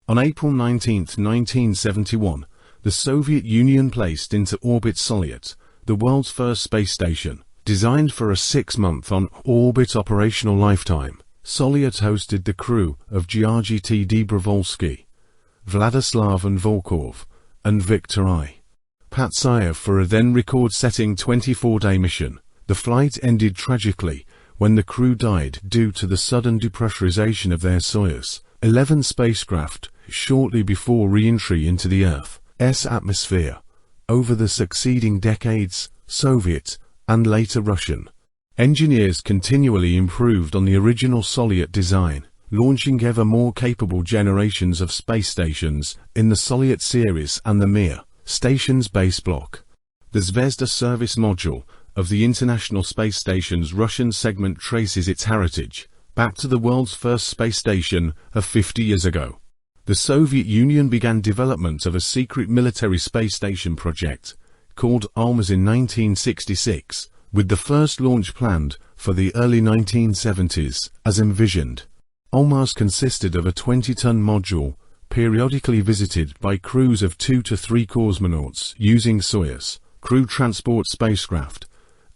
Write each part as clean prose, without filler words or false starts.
On April 19, 1971, the Soviet Union placed into orbit Salyut, the world's first space station. Designed for a 6-month on-orbit operational lifetime, Salyut hosted the crew of Georgy T. Dobrovolsky, Vladislav and Volkov, and Viktor I. Patsayev for a then record-setting 24-day mission. The flight ended tragically when the crew died due to the sudden depressurization of their Soyuz 11 spacecraft shortly before re-entry into the Earth's atmosphere. Over the succeeding decades, Soviet, and later Russian, engineers continually improved on the original Salyut design, launching ever more capable generations of space stations in the Salyut series and the Mir station's base block. The Zvezda service module of the International Space Station's Russian segment traces its heritage back to the world's first space station of 50 years ago. The Soviet Union began development of a secret military space station project called ALMAS in 1966, with the first launch planned for the early 1970s, as envisioned. ALMAS consisted of a 20-ton module, periodically visited by crews of 2 to 3 cosmonauts using Soyuz crew transport spacecraft,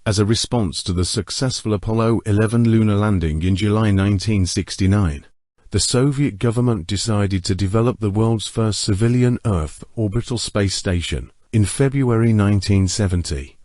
as a response to the successful Apollo 11 lunar landing in July 1969. The Soviet government decided to develop the world's first civilian Earth orbital space station in February 1970.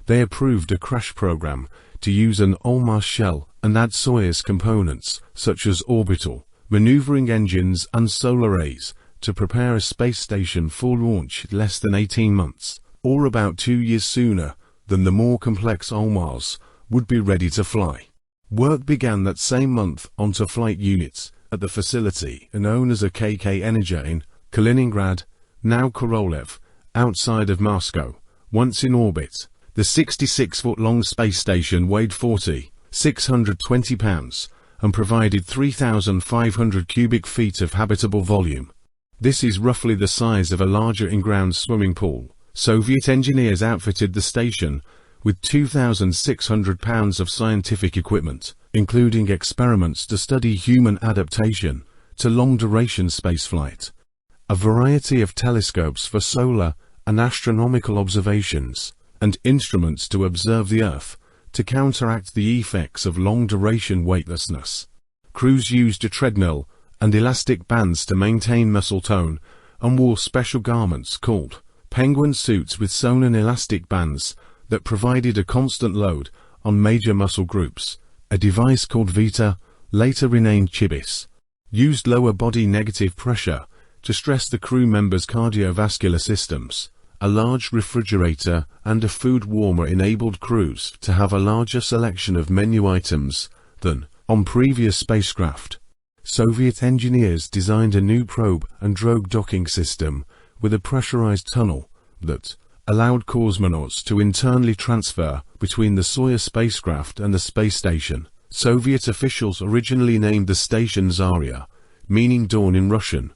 They approved a crash program to use an ALMAS shell and add Soyuz components such as orbital, maneuvering engines and solar arrays to prepare a space station for launch less than 18 months, or about 2 years sooner than the more complex ALMAS would be ready to fly. Work began that same month onto flight units at the facility known as a KK Energy in Kaliningrad, now Korolev, outside of Moscow. Once in orbit, the 66-foot-long space station weighed 620 pounds and provided 3,500 cubic feet of habitable volume. This is roughly the size of a larger in-ground swimming pool. Soviet engineers outfitted the station with 2,600 pounds of scientific equipment, including experiments to study human adaptation to long-duration spaceflight, a variety of telescopes for solar and astronomical observations, and instruments to observe the Earth to counteract the effects of long-duration weightlessness. Crews used a treadmill and elastic bands to maintain muscle tone and wore special garments called penguin suits with sewn elastic bands that provided a constant load on major muscle groups. A device called Vita, later renamed Chibis, used lower body negative pressure to stress the crew members' cardiovascular systems. A large refrigerator and a food warmer enabled crews to have a larger selection of menu items than on previous spacecraft. Soviet engineers designed a new probe and drogue docking system with a pressurized tunnel that allowed cosmonauts to internally transfer between the Soyuz spacecraft and the space station. Soviet officials originally named the station Zarya, meaning dawn in Russian,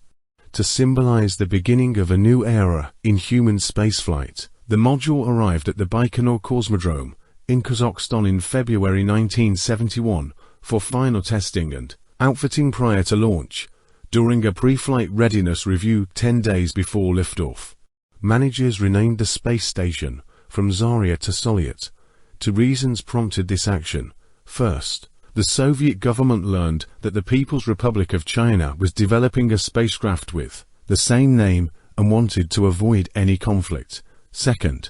to symbolize the beginning of a new era in human spaceflight. The module arrived at the Baikonur Cosmodrome in Kazakhstan in February 1971 for final testing and outfitting prior to launch. During a pre-flight readiness review 10 days before liftoff, managers renamed the space station from Zarya to Salyut. Two reasons prompted this action. First, the Soviet government learned that the People's Republic of China was developing a spacecraft with the same name and wanted to avoid any conflict. Second,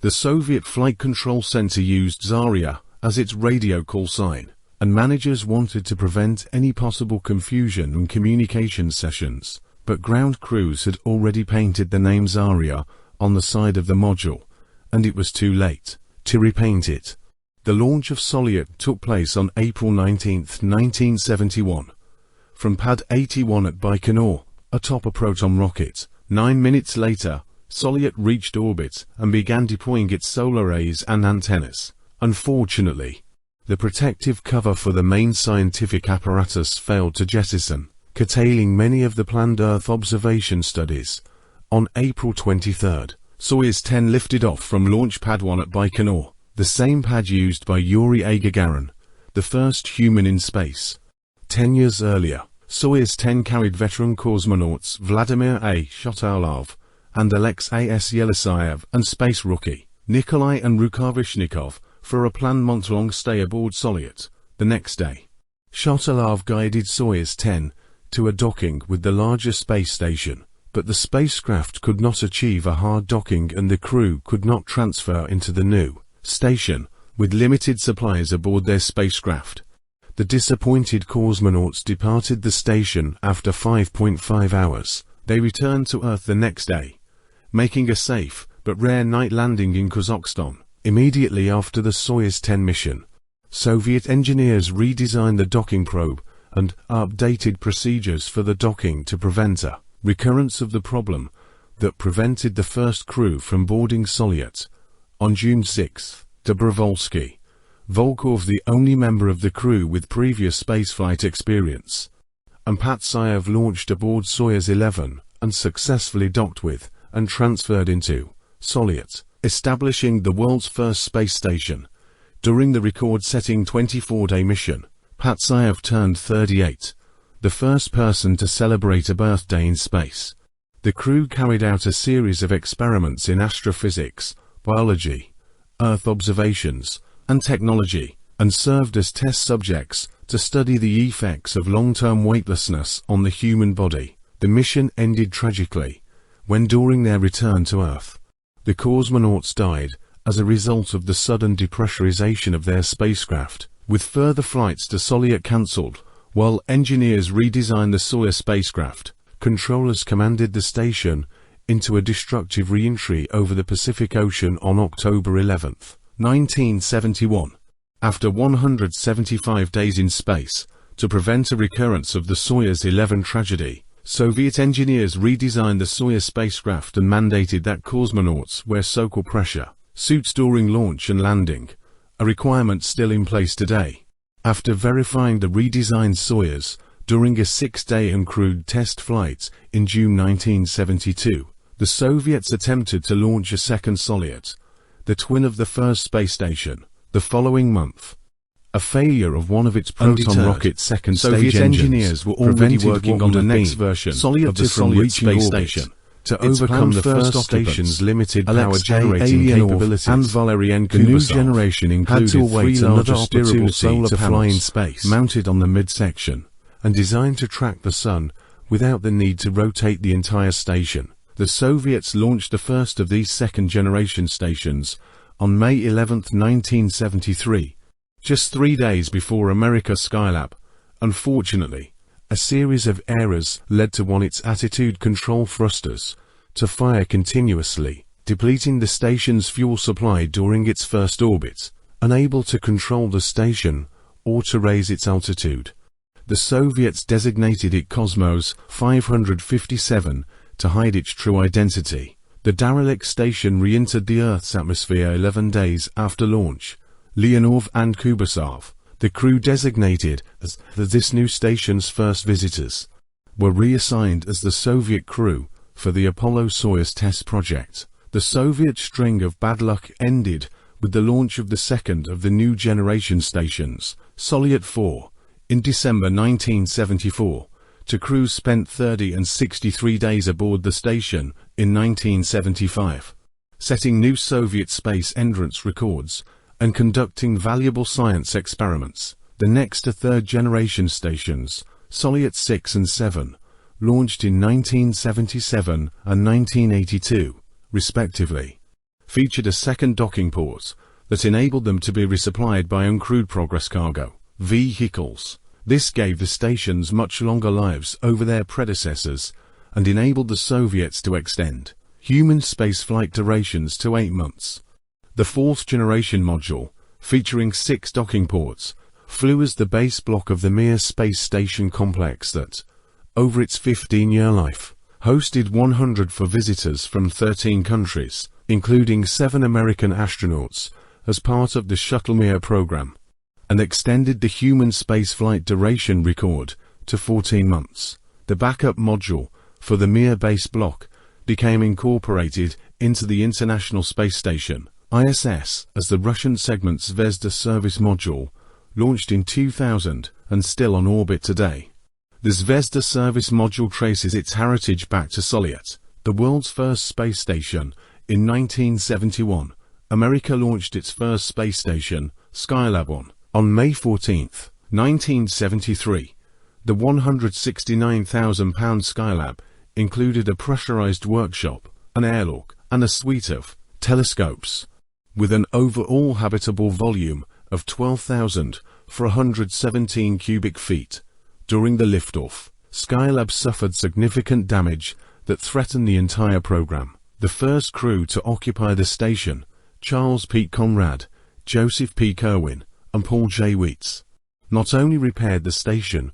the Soviet Flight Control Center used Zarya as its radio call sign, and managers wanted to prevent any possible confusion in communication sessions. But ground crews had already painted the name Zarya on the side of the module, and it was too late to repaint it. The launch of Salyut took place on April 19, 1971, from Pad 81 at Baikonur, atop a Proton rocket. 9 minutes later, Salyut reached orbit and began deploying its solar arrays and antennas. Unfortunately, the protective cover for the main scientific apparatus failed to jettison, curtailing many of the planned Earth observation studies. On April 23, Soyuz 10 lifted off from Launch Pad 1 at Baikonur, the same pad used by Yuri Gagarin, the first human in space. 10 years earlier, Soyuz 10 carried veteran cosmonauts Vladimir A. Shotalov and Alexei S. Yelisayev and space rookie Nikolai and Rukavishnikov for a planned month-long stay aboard Salyut. The next day, Shotalov guided Soyuz 10 to a docking with the larger space station, but the spacecraft could not achieve a hard docking and the crew could not transfer into the new station with limited supplies aboard their spacecraft. The disappointed cosmonauts departed the station after 5.5 hours. They returned to Earth the next day, making a safe but rare night landing in Kazakhstan. Immediately after the Soyuz 10 mission, Soviet engineers redesigned the docking probe and updated procedures for the docking to prevent a recurrence of the problem that prevented the first crew from boarding Salyut. On June 6, Dobrovolsky Volkov, the only member of the crew with previous spaceflight experience, and Patsayev launched aboard Soyuz 11 and successfully docked with and transferred into Salyut, establishing the world's first space station. During the record-setting 24-day mission, Patsayev turned 38, the first person to celebrate a birthday in space. The crew carried out a series of experiments in astrophysics, biology, Earth observations, and technology, and served as test subjects to study the effects of long-term weightlessness on the human body. The mission ended tragically when, during their return to Earth, the cosmonauts died as a result of the sudden depressurization of their spacecraft, with further flights to Salyut cancelled. While engineers redesigned the Soyuz spacecraft, controllers commanded the station into a destructive re-entry over the Pacific Ocean on October 11, 1971. After 175 days in space, to prevent a recurrence of the Soyuz 11 tragedy, Soviet engineers redesigned the Soyuz spacecraft and mandated that cosmonauts wear so-called pressure suits during launch and landing, a requirement still in place today. After verifying the redesigned Soyuz during a 6-day uncrewed test flight in June 1972, the Soviets attempted to launch a second Salyut, the twin of the first space station, the following month. A failure of one of its proton rocket's second stage engineers were already working on the next version of the Salyut space station to overcome the first station's limited power generating capabilities, and Valery N. The new generation included 3 larger steerable solar fly in space mounted on the midsection and designed to track the sun without the need to rotate the entire station. The Soviets launched the first of these second-generation stations on May 11, 1973, just 3 days before America Skylab. Unfortunately, a series of errors led to its attitude control thrusters to fire continuously, depleting the station's fuel supply during its first orbit, unable to control the station or to raise its altitude. The Soviets designated it Cosmos 557 to hide its true identity. The derelict station re-entered the Earth's atmosphere 11 days after launch. Leonov and Kubasov, the crew designated as this new station's first visitors, were reassigned as the Soviet crew for the Apollo-Soyuz test project. The Soviet string of bad luck ended with the launch of the second of the new generation stations, Salyut 4, in December 1974. The crew spent 30 and 63 days aboard the station in 1975, setting new Soviet space entrance records and conducting valuable science experiments. The next third-generation stations, Salyut 6 and 7, launched in 1977 and 1982, respectively, featured a second docking port that enabled them to be resupplied by uncrewed progress cargo vehicles. This gave the stations much longer lives over their predecessors and enabled the Soviets to extend human spaceflight durations to 8 months. The fourth-generation module, featuring 6 docking ports, flew as the base block of the Mir space station complex that, over its 15-year life, hosted 104 visitors from 13 countries, including 7 American astronauts, as part of the Shuttle Mir program, and extended the human spaceflight duration record to 14 months. The backup module for the Mir base block became incorporated into the International Space Station, ISS, as the Russian segment's Zvezda service module, launched in 2000 and still on orbit today. The Zvezda service module traces its heritage back to Salyut, the world's first space station. In 1971, America launched its first space station, Skylab 1. On May 14, 1973, the £169,000 Skylab included a pressurized workshop, an airlock, and a suite of telescopes, with an overall habitable volume of 12,417 cubic feet. During the liftoff, Skylab suffered significant damage that threatened the entire program. The first crew to occupy the station, Charles P. Conrad, Joseph P. Kerwin, and Paul J. Weitz, not only repaired the station,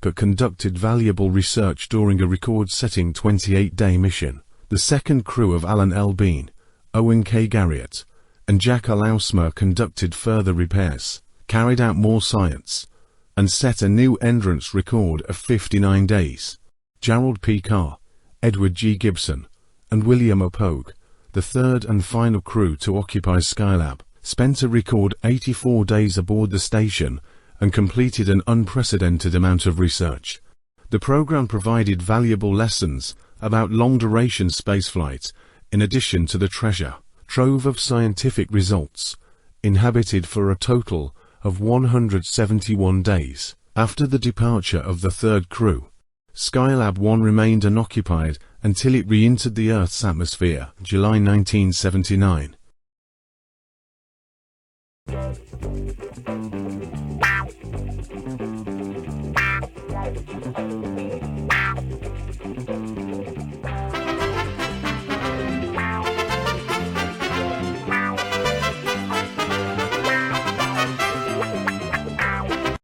but conducted valuable research during a record-setting 28-day mission. The second crew of Alan L. Bean, Owen K. Garriott, and Jack Alausmer conducted further repairs, carried out more science, and set a new endurance record of 59 days. Gerald P. Carr, Edward G. Gibson, and William O. Pogue, the third and final crew to occupy Skylab, spent a record 84 days aboard the station and completed an unprecedented amount of research. The program provided valuable lessons about long-duration spaceflight, in addition to the treasure trove of scientific results, inhabited for a total of 171 days. After the departure of the third crew, Skylab 1 remained unoccupied until it re-entered the Earth's atmosphere, July 1979.